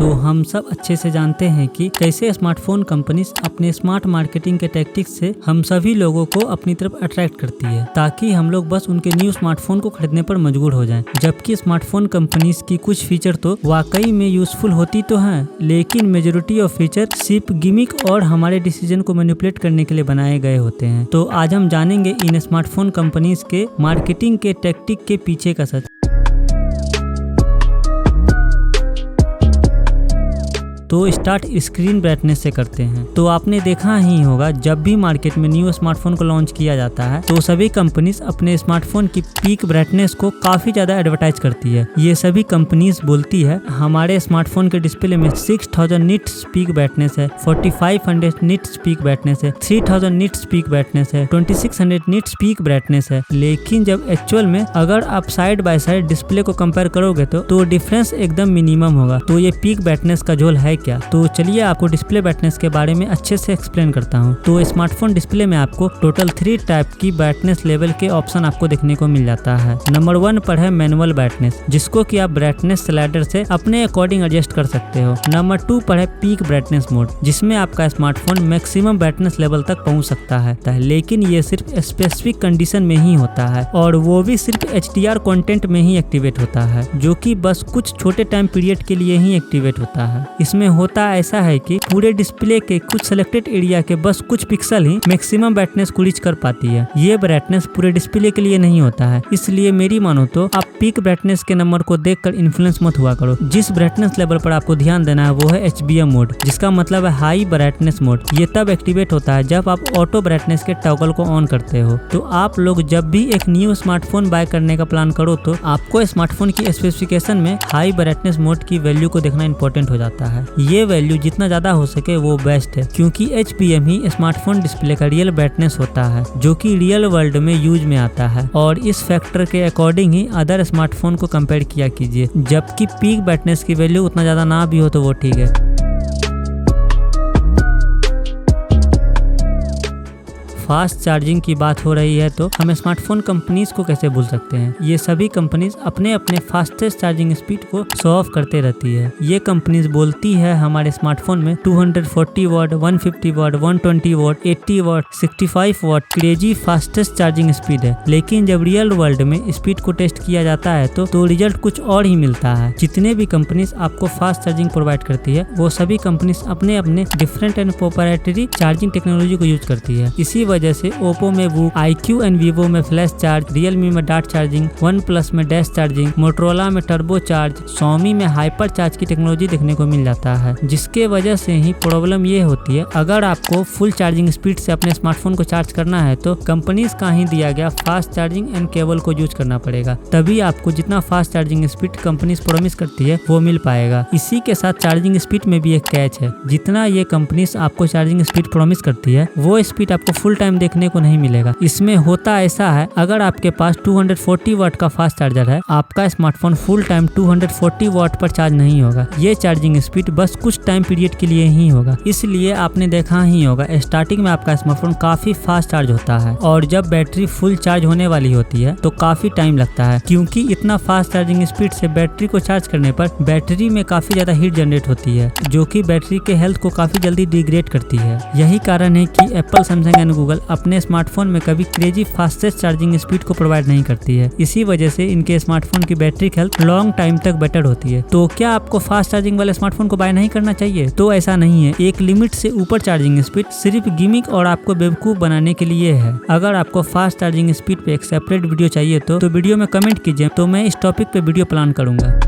तो हम सब अच्छे से जानते हैं कि कैसे स्मार्टफोन कंपनीज अपने स्मार्ट मार्केटिंग के टैक्टिक्स से हम सभी लोगों को अपनी तरफ अट्रैक्ट करती है, ताकि हम लोग बस उनके न्यू स्मार्टफोन को खरीदने पर मजबूर हो जाएं। जबकि स्मार्टफोन कंपनीज की कुछ फीचर तो वाकई में यूजफुल होती तो हैं, लेकिन मेजोरिटी ऑफ फीचर सिर्फ गिमिक और हमारे डिसीजन को मैनिपुलेट करने के लिए बनाए गए होते हैं। तो आज हम जानेंगे इन स्मार्टफोन कंपनीज के मार्केटिंग के टैक्टिक के पीछे का सच। तो स्टार्ट स्क्रीन ब्राइटनेस से करते हैं। तो आपने देखा ही होगा, जब भी मार्केट में न्यू स्मार्टफोन को लॉन्च किया जाता है तो सभी कंपनीज अपने स्मार्टफोन की पीक ब्राइटनेस को काफी ज्यादा एडवर्टाइज करती है। ये सभी कंपनीज बोलती है हमारे स्मार्टफोन के डिस्प्ले में 6000 निट्स पीक ब्राइटनेस है, 4500 निट्स पीक ब्राइटनेस है, 3000 निट्स पीक ब्राइटनेस है, 2600 निट्स पीक ब्राइटनेस है। लेकिन जब एक्चुअल में अगर आप साइड बाय साइड डिस्प्ले को कंपेयर करोगे तो डिफरेंस एकदम मिनिमम होगा। तो ये पीक ब्राइटनेस का झोल है क्या? तो चलिए आपको डिस्प्ले ब्राइटनेस के बारे में अच्छे से एक्सप्लेन करता हूँ। तो स्मार्टफोन डिस्प्ले में आपको टोटल 3 टाइप की ब्राइटनेस लेवल के ऑप्शन आपको देखने को मिल जाता है। नंबर 1 पर है मैनुअल ब्राइटनेस, जिसको कि आप ब्राइटनेस स्लाइडर से अपने अकॉर्डिंग एडजस्ट कर सकते हो। नंबर 2 पर है पीक ब्राइटनेस मोड, जिसमें आपका स्मार्टफोन मैक्सिमम ब्राइटनेस लेवल तक पहुँच सकता है, लेकिन ये सिर्फ स्पेसिफिक कंडीशन में ही होता है, और वो भी सिर्फ HDR कंटेंट में ही एक्टिवेट होता है, जो कि बस कुछ छोटे टाइम पीरियड के लिए ही एक्टिवेट होता है। इसमें होता ऐसा है कि पूरे डिस्प्ले के कुछ सिलेक्टेड एरिया के बस कुछ पिक्सल ही मैक्सिमम ब्राइटनेस को रीच कर पाती है। ये ब्राइटनेस पूरे डिस्प्ले के लिए नहीं होता है, इसलिए मेरी मानो तो आप पीक ब्राइटनेस के नंबर को देखकर इन्फ्लुएंस मत हुआ करो। जिस ब्राइटनेस लेवल पर आपको ध्यान देना है वो है HBM मोड, जिसका मतलब है हाई ब्राइटनेस मोड। ये तब एक्टिवेट होता है जब आप ऑटो ब्राइटनेस के टॉगल को ऑन करते हो। तो आप लोग जब भी एक न्यू स्मार्टफोन बाय करने का प्लान करो तो आपको स्मार्टफोन की स्पेसिफिकेशन में हाई ब्राइटनेस मोड की वैल्यू को देखना इंपॉर्टेंट हो जाता है। ये वैल्यू जितना ज्यादा हो सके वो बेस्ट है, क्योंकि HBM ही स्मार्टफोन डिस्प्ले का रियल ब्राइटनेस होता है, जो कि रियल वर्ल्ड में यूज में आता है। और इस फैक्टर के अकॉर्डिंग ही अदर स्मार्टफोन को कंपेयर किया कीजिए। जबकि पीक ब्राइटनेस की वैल्यू उतना ज्यादा ना भी हो तो वो ठीक है। फास्ट चार्जिंग की बात हो रही है तो हम स्मार्टफोन कंपनीज को कैसे भूल सकते हैं। ये सभी कंपनीज अपने अपने फास्टेस्ट चार्जिंग स्पीड को शो ऑफ करते रहती है। ये कंपनीज बोलती है हमारे स्मार्टफोन में 240 वाट, 150 वाट, 120 वाट, 80 वाट, 65 वाट क्रेजी फास्टेस्ट चार्जिंग स्पीड है। लेकिन जब रियल वर्ल्ड में स्पीड को टेस्ट किया जाता है तो रिजल्ट कुछ और ही मिलता है। जितने भी कंपनीज आपको फास्ट चार्जिंग प्रोवाइड करती है वो सभी कंपनीज अपने अपने different and proprietary charging technology को यूज करती है। इसी जैसे ओप्पो में वूक, IQ एंड वीवो में फ्लैश चार्ज, रियलमी में डार्ट चार्जिंग, OnePlus में डैश चार्जिंग, मोटरोला में टर्बो चार्ज, Xiaomi में हाइपर चार्ज की टेक्नोलॉजी देखने को मिल जाता है। जिसके वजह से ही प्रॉब्लम ये होती है, अगर आपको फुल चार्जिंग स्पीड से अपने स्मार्टफोन को चार्ज करना है तो कंपनीज का ही दिया गया फास्ट चार्जिंग एंड केबल को यूज करना पड़ेगा, तभी आपको जितना fast charging speed companies promise करती है वो मिल पाएगा। इसी के साथ चार्जिंग स्पीड में भी एक कैच है, जितना ये कंपनीज आपको चार्जिंग स्पीड प्रॉमिस करती है वो स्पीड आपको फुल टाइम देखने को नहीं मिलेगा। इसमें होता ऐसा है, अगर आपके पास 240 वाट का फास्ट चार्जर है, आपका स्मार्टफोन फुल टाइम 240 वाट पर चार्ज नहीं होगा। ये चार्जिंग स्पीड बस कुछ टाइम पीरियड के लिए ही होगा। इसलिए आपने देखा ही होगा स्टार्टिंग में आपका स्मार्टफोन काफी फास्ट चार्ज होता है, और जब बैटरी फुल चार्ज होने वाली होती है तो काफी टाइम लगता है, क्योंकि इतना फास्ट चार्जिंग स्पीड से बैटरी को चार्ज करने पर बैटरी में काफी ज्यादा हीट जनरेट होती है, जो कि बैटरी के हेल्थ को काफी जल्दी डिग्रेड करती है। यही कारण है कि एप्पल, सैमसंग एंड गूगल अपने स्मार्टफोन में कभी क्रेजी फास्टेस्ट चार्जिंग स्पीड को प्रोवाइड नहीं करती है। इसी वजह से इनके स्मार्टफोन की बैटरी हेल्थ लॉन्ग टाइम तक बेटर होती है। तो क्या आपको फास्ट चार्जिंग वाले स्मार्टफोन को बाय नहीं करना चाहिए? तो ऐसा नहीं है। एक लिमिट से ऊपर चार्जिंग स्पीड सिर्फ गिमिक और आपको बेवकूफ बनाने के लिए है। अगर आपको फास्ट चार्जिंग स्पीड पे एक सेपरेट वीडियो चाहिए तो वीडियो में कमेंट कीजिए, तो मैं इस टॉपिक पे वीडियो प्लान करूंगा।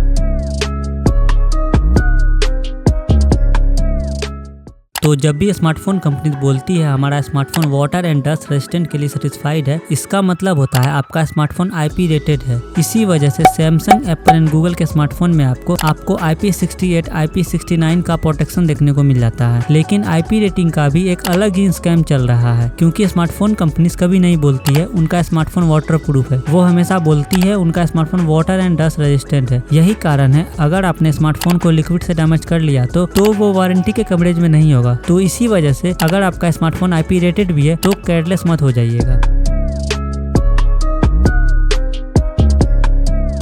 तो जब भी स्मार्टफोन कंपनी बोलती है हमारा smartphone water and dust resistant के लिए सर्टिफाइड है, इसका मतलब होता है आपका स्मार्टफोन IP रेटेड है। इसी वजह से सैमसंग, एप्पल एंड गूगल के स्मार्टफोन में आपको IP68, IP69 का प्रोटेक्शन देखने को मिल जाता है। लेकिन IP रेटिंग का भी एक अलग ही स्कैम चल रहा है, क्योंकि स्मार्टफोन कंपनीज कभी नहीं बोलती है उनका स्मार्टफोन वाटर प्रूफ है। वो हमेशा बोलती है उनका smartphone water and dust resistant है। यही कारण है अगर आपने स्मार्टफोन को लिक्विड से डैमेज कर लिया तो वो वारंटी के कवरेज में नहीं होगा। तो इसी वजह से अगर आपका स्मार्टफोन IP रेटेड भी है तो केयरलेस मत हो जाइएगा।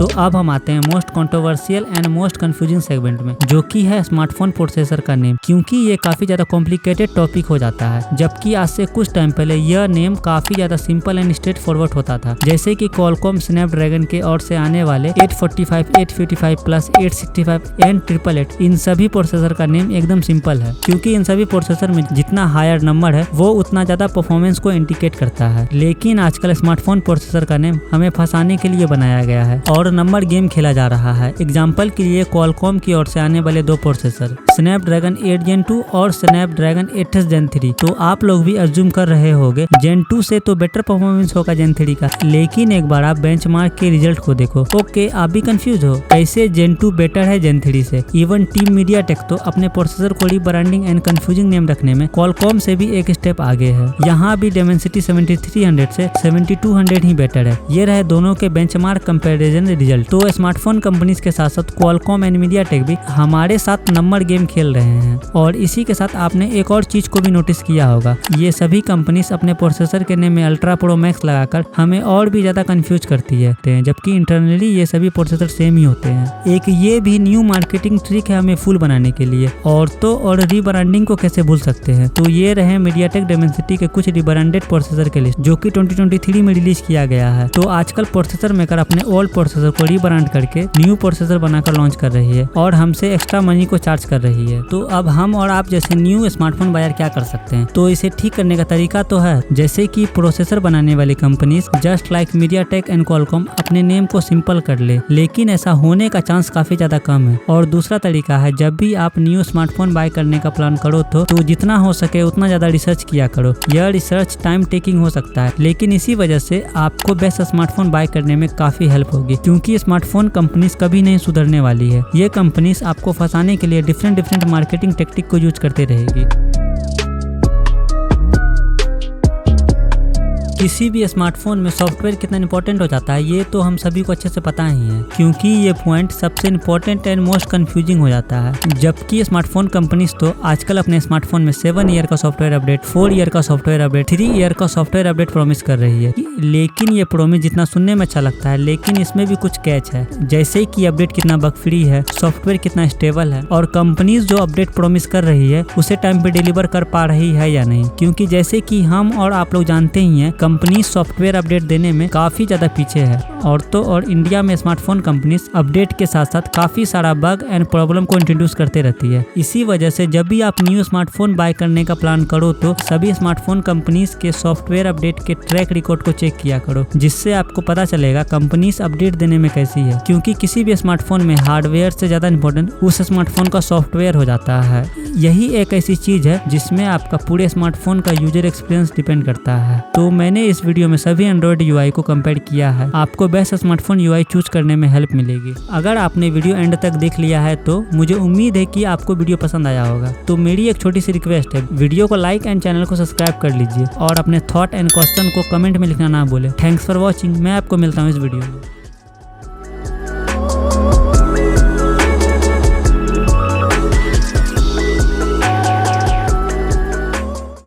तो अब हम आते हैं most controversial and most confusing segment में, जो कि है स्मार्टफोन प्रोसेसर का नेम, क्योंकि ये काफी ज्यादा कॉम्प्लिकेटेड टॉपिक हो जाता है, जबकि आज से कुछ टाइम पहले यह नेम काफी ज्यादा सिंपल एंड स्ट्रेट फॉरवर्ड होता था। जैसे कि क्वालकॉम स्नैपड्रैगन के ओर से आने वाले 845, 855 प्लस 865 एंड 888, इन सभी प्रोसेसर का नेम एकदम सिंपल है, क्योंकि इन सभी प्रोसेसर में जितना हायर नंबर है वो उतना ज्यादा परफॉर्मेंस को इंडिकेट करता है। लेकिन आजकल स्मार्टफोन प्रोसेसर का नेम हमें फंसाने के लिए बनाया गया है और नंबर गेम खेला जा रहा है। एग्जाम्पल के लिए क्वालकॉम की ओर से आने वाले दो प्रोसेसर स्नैपड्रैगन 8 Gen 2 और स्नैपड्रैगन 8 Gen 3, तो आप लोग भी अज्यूम कर रहे होंगे Gen 2 से तो बेटर परफॉर्मेंस होगा Gen 3 का, लेकिन एक बार आप बेंचमार्क के रिजल्ट को देखो। ओके, आप भी कंफ्यूज हो कैसे Gen 2 बेटर है Gen 3 से। इवन टीम मीडियाटेक तो अपने प्रोसेसर को रीब्रांडिंग एंड कंफ्यूजिंग नेम रखने में क्वालकॉम से भी एक स्टेप आगे है। यहाँ भी Dimensity 7300 से 7200 ही बेटर है। ये रहे दोनों के बेंचमार्क कंपैरिजन रिजल्ट। तो स्मार्टफोन कंपनीज के साथ साथ क्वालकॉम एंड मीडियाटेक भी हमारे साथ नंबर गेम खेल रहे हैं। और इसी के साथ आपने एक और चीज को भी नोटिस किया होगा, ये सभी कंपनीज अपने प्रोसेसर के नेम में अल्ट्रा प्रो मैक्स लगाकर हमें और भी ज्यादा कंफ्यूज करती है, जबकि इंटरनली ये सभी प्रोसेसर सेम ही होते हैं। एक ये भी न्यू मार्केटिंग ट्रिक है हमें फुल बनाने के लिए। और रीब्रांडिंग को कैसे भूल सकते हैं। तो ये रहे मीडियाटेक Dimensity के कुछ रीब्रांडेड प्रोसेसर के लिस्ट, जो कि 2023 में रिलीज किया गया है। तो आजकल प्रोसेसर मेकर अपने ओल्ड प्रोसेसर को रीब्रांड करके न्यू प्रोसेसर बनाकर लॉन्च कर रही है और हमसे एक्स्ट्रा मनी को चार्ज कर रही है। तो अब हम और आप जैसे न्यू स्मार्टफोन बायर क्या कर सकते हैं। तो इसे ठीक करने का तरीका तो है, जैसे कि प्रोसेसर बनाने वाली companies just like MediaTek and Qualcomm अपने नेम को सिंपल कर ले, लेकिन ऐसा होने का चांस काफी ज्यादा कम है। और दूसरा तरीका है, जब भी आप न्यू स्मार्टफोन बाय करने का प्लान करो तो जितना हो सके उतना ज्यादा रिसर्च किया करो। यह रिसर्च टाइम टेकिंग हो सकता है, लेकिन इसी वजह से आपको बेस्ट स्मार्टफोन बाय करने में काफी हेल्प होगी, क्योंकि स्मार्टफोन कंपनीज कभी नहीं सुधरने वाली है। ये कंपनीज आपको फंसाने के लिए डिफरेंट मार्केटिंग टेक्निक को यूज करते रहेगी। किसी भी स्मार्टफोन में सॉफ्टवेयर कितना इंपॉर्टेंट हो जाता है ये तो हम सभी को अच्छे से पता ही है, क्योंकि ये पॉइंट सबसे इंपॉर्टेंट एंड मोस्ट कंफ्यूजिंग हो जाता है। जबकि स्मार्टफोन कंपनीज तो आजकल अपने स्मार्टफोन में 7 ईयर का सॉफ्टवेयर अपडेट, 4 ईयर का सॉफ्टवेयर अपडेट, 3 ईयर का सॉफ्टवेयर अपडेट प्रॉमिस कर रही है। लेकिन ये प्रॉमिस जितना सुनने में अच्छा लगता है, लेकिन इसमें भी कुछ कैच है, जैसे कि अपडेट कितना बग फ्री है, सॉफ्टवेयर कितना स्टेबल है, और कंपनीज जो अपडेट प्रॉमिस कर रही है उसे टाइम पे डिलीवर कर पा रही है या नहीं। क्योंकि जैसे कि हम और आप लोग जानते ही हैं, कंपनी सॉफ्टवेयर अपडेट देने में काफी ज्यादा पीछे है। और इंडिया में स्मार्टफोन कंपनीज अपडेट के साथ साथ काफी सारा बग एंड प्रॉब्लम को इंट्रोड्यूस करते रहती है। इसी वजह से जब भी आप न्यू स्मार्टफोन बाय करने का प्लान करो तो सभी स्मार्टफोन कंपनीज के सॉफ्टवेयर अपडेट के ट्रैक रिकॉर्ड को चेक किया करो, जिससे आपको पता चलेगा कंपनीज अपडेट देने में कैसी है। क्योंकि किसी भी स्मार्टफोन में हार्डवेयर से ज्यादा इंपॉर्टेंट उस स्मार्टफोन का सॉफ्टवेयर हो जाता है। यही एक ऐसी चीज है जिसमें आपका पूरे स्मार्टफोन का यूजर एक्सपीरियंस डिपेंड करता है। तो मैंने इस वीडियो में सभी एंड्रॉइड यूआई को कंपेयर किया है, आपको बेस्ट स्मार्टफोन यूआई चूज करने में हेल्प मिलेगी। अगर आपने वीडियो एंड तक देख लिया है तो मुझे उम्मीद है कि आपको वीडियो पसंद आया होगा। तो मेरी एक छोटी सी रिक्वेस्ट है, वीडियो को लाइक एंड चैनल को सब्सक्राइब कर लीजिए और अपने थॉट एंड क्वेश्चन को कमेंट में लिखना ना भूलें। Thanks for watching. मैं आपको मिलता हूँ इस वीडियो में।